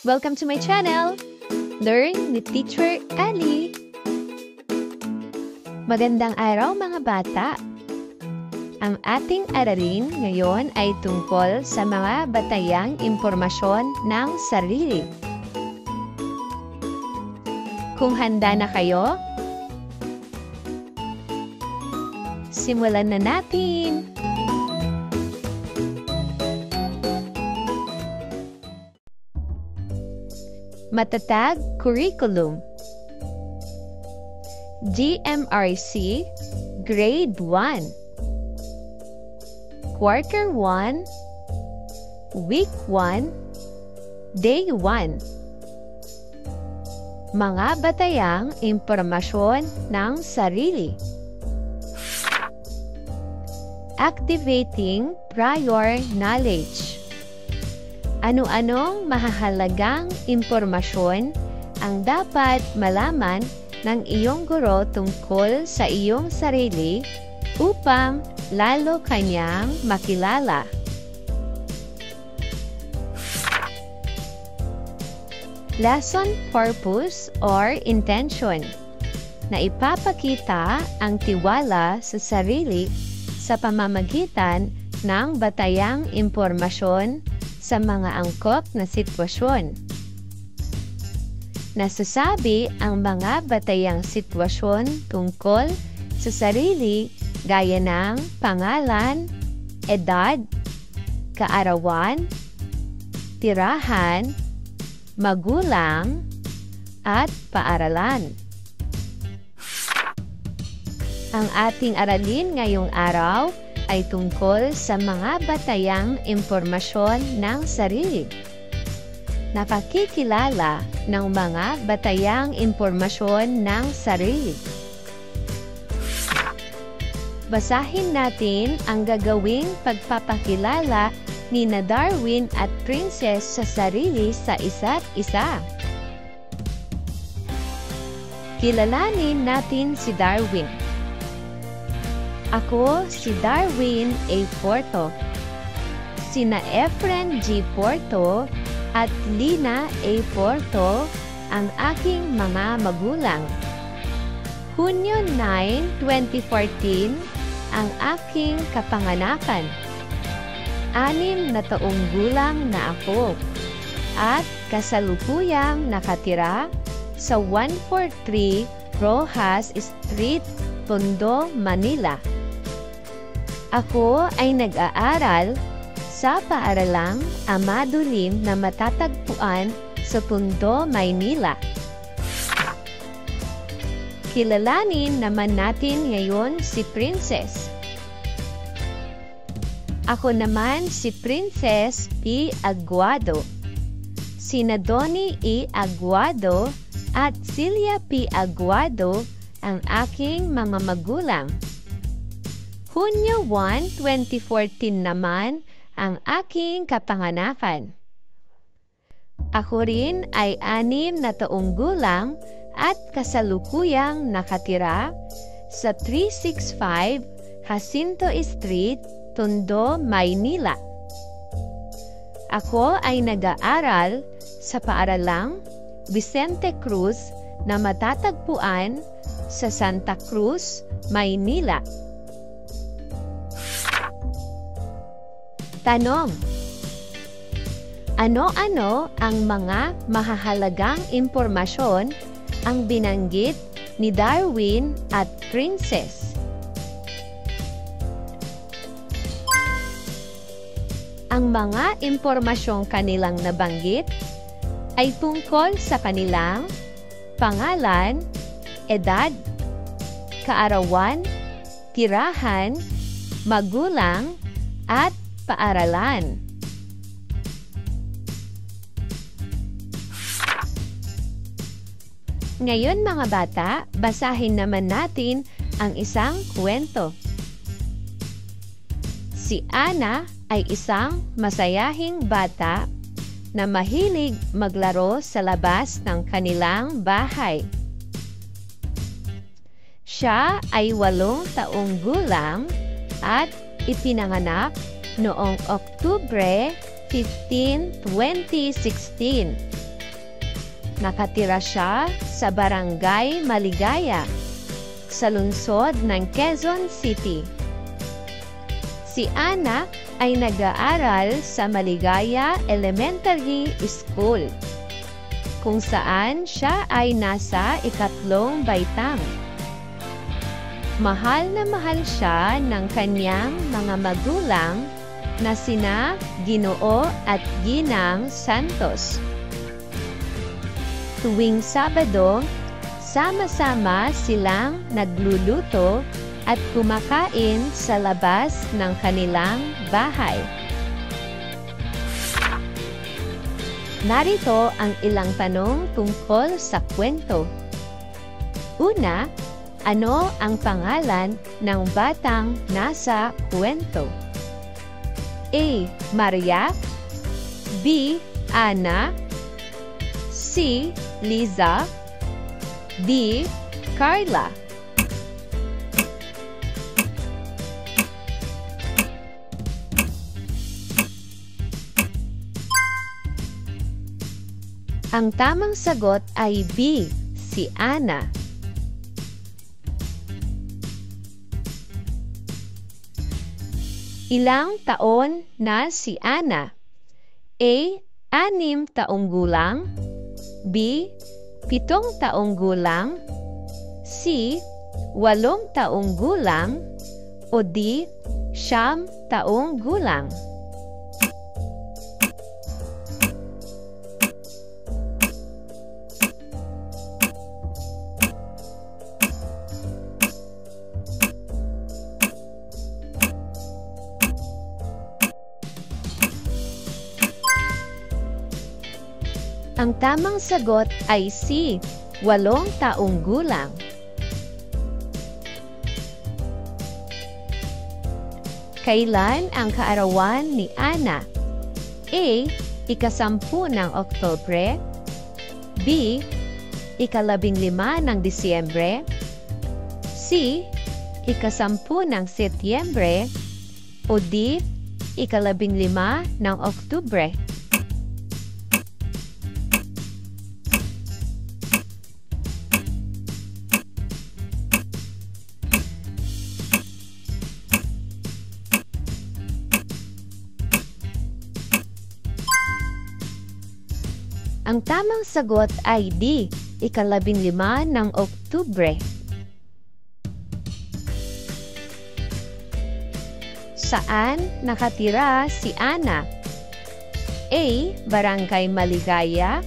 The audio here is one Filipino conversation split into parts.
Welcome to my channel! Learn with Teacher Ali! Magandang araw mga bata! Ang ating aralin ngayon ay tungkol sa mga batayang impormasyon ng sarili. Kung handa na kayo, simulan na natin! Matatag Curriculum GMRC Grade 1 Quarter 1 Week 1 Day 1 Mga batayang impormasyon ng sarili. Activating prior knowledge. Ano-anong mahahalagang impormasyon ang dapat malaman ng iyong guro tungkol sa iyong sarili upang lalo kanyang makilala? Lesson purpose or intention na ipapakita ang tiwala sa sarili sa pamamagitan ng batayang impormasyon sa mga angkop na sitwasyon. Nasasabi ang mga batayang sitwasyon tungkol sa sarili gaya ng pangalan, edad, kaarawan, tirahan, magulang, at paaralan. Ang ating aralin ngayong araw ay tungkol sa mga batayang impormasyon ng sarili. Napakikilala ng mga batayang impormasyon ng sarili. Basahin natin ang gagawing pagpapakilala ni Darwin at Princess sa sarili sa isa't isa. Kilalanin natin si Darwin. Ako si Darwin A. Porto. Sina Efren G. Porto at Lina A. Porto ang aking mga magulang. Hunyo 9, 2014 ang aking kapanganakan. 6 na taong gulang na ako at kasalukuyang nakatira sa 143 Rojas Street, Tondo, Manila. Ako ay nag-aaral sa paaralang Amado Lim na matatagpuan sa Tondo, Maynila. Kilalanin naman natin ngayon si Princess. Ako naman si Princess P. Aguado. Sina Donnie E. Aguado at Celia P. Aguado ang aking mga magulang. Hunyo 1, 2014 naman ang aking kapanganakan. Ako rin ay 6 na taong gulang at kasalukuyang nakatira sa 365 Jacinto Street, Tondo, Maynila. Ako ay nag-aaral sa paaralang Vicente Cruz na matatagpuan sa Santa Cruz, Maynila. Tanong: ano-ano ang mga mahahalagang impormasyon ang binanggit ni Darwin at Princess? Ang mga impormasyong kanilang nabanggit ay tungkol sa kanilang pangalan, edad, kaarawan, tirahan, magulang, at paaralan. Ngayon mga bata, basahin naman natin ang isang kwento. Si Ana ay isang masayahing bata na mahilig maglaro sa labas ng kanilang bahay. Siya ay 8 taong gulang at ipinanganak noong Oktubre 15, 2016 nakatira siya sa Barangay Maligaya, sa lungsod ng Quezon City. Si Ana ay nag-aaral sa Maligaya Elementary School, kung saan siya ay nasa ikatlong baitang. Mahal na mahal siya ng kanyang mga magulang na sina Ginoo at Ginang Santos. Tuwing Sabado, sama-sama silang nagluluto at kumakain sa labas ng kanilang bahay. Narito ang ilang tanong tungkol sa kwento. Una, ano ang pangalan ng batang nasa kwento? A. Maria, B. Ana, C. Liza, D. Carla. Ang tamang sagot ay B. Si Ana. Ilang taon na si Ana? A. 6 taong gulang, B. 7 taong gulang, C. 8 taong gulang, o D. 9 taong gulang. Ang tamang sagot ay C. 8 taong gulang. Kailan ang kaarawan ni Ana? A. Ika-10 ng Oktubre, B. Ika-15 ng Disyembre, C. Ika-10 ng Setyembre, o D. Ika-15 ng Oktubre. Ang tamang sagot ay D. Ika-15 ng Oktubre. Saan nakatira si Ana? A. Barangay Maligaya,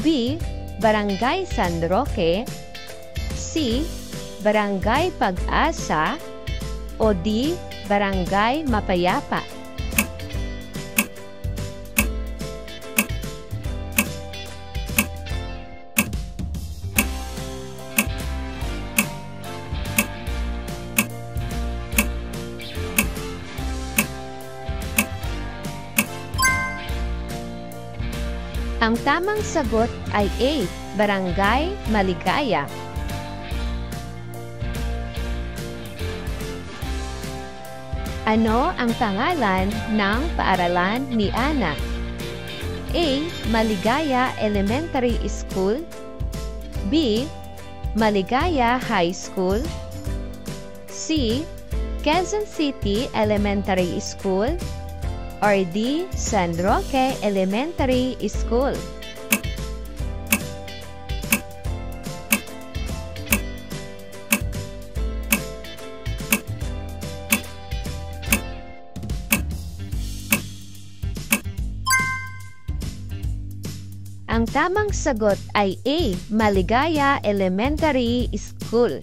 B. Barangay San Roque, C. Barangay Pag-asa, o D. Barangay Mapayapa. Ang tamang sagot ay A. Barangay Maligaya. Ano ang pangalan ng paaralan ni Ana? A. Maligaya Elementary School, B. Maligaya High School, C. Quezon City Elementary School, or D. San Roque Elementary School. Ang tamang sagot ay A. Maligaya Elementary School.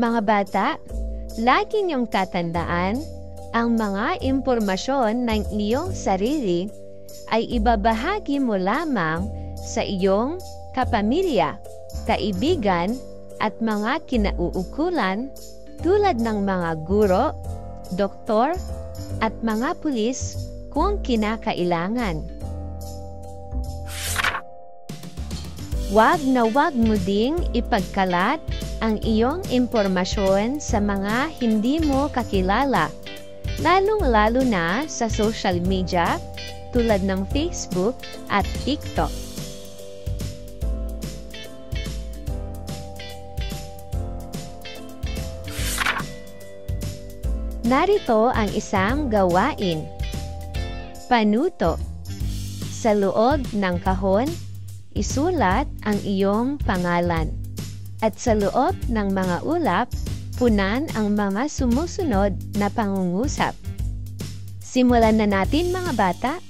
Mga bata, lagi niyong tatandaan, ang mga impormasyon ng iyong sarili ay ibabahagi mo lamang sa iyong kapamilya, kaibigan, at mga kinauukulan tulad ng mga guro, doktor, at mga pulis kung kinakailangan. Wag na wag mo ding ipagkalat ang iyong impormasyon sa mga hindi mo kakilala, lalong-lalo na sa social media tulad ng Facebook at TikTok. Narito ang isang gawain. Panuto. Sa loob ng kahon, isulat ang iyong pangalan. At sa loob ng mga ulap, punan ang mga sumusunod na pangungusap. Simulan na natin mga bata.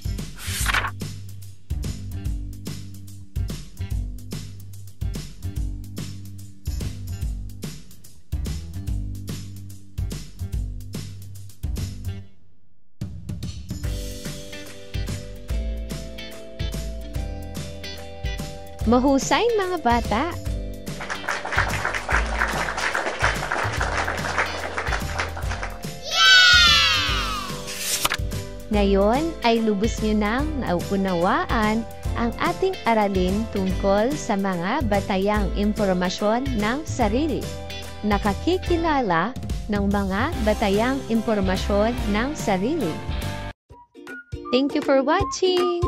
Mahusay mga bata! Ngayon ay lubos niyo nang nauunawaan ang ating aralin tungkol sa mga batayang impormasyon ng sarili. Nakakikilala ng mga batayang impormasyon ng sarili. Thank you for watching!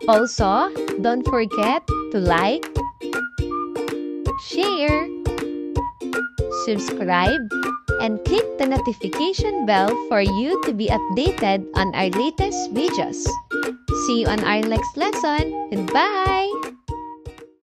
Also, don't forget to like, share, subscribe, and click the notification bell for you to be updated on our latest videos. See you on our next lesson. Goodbye!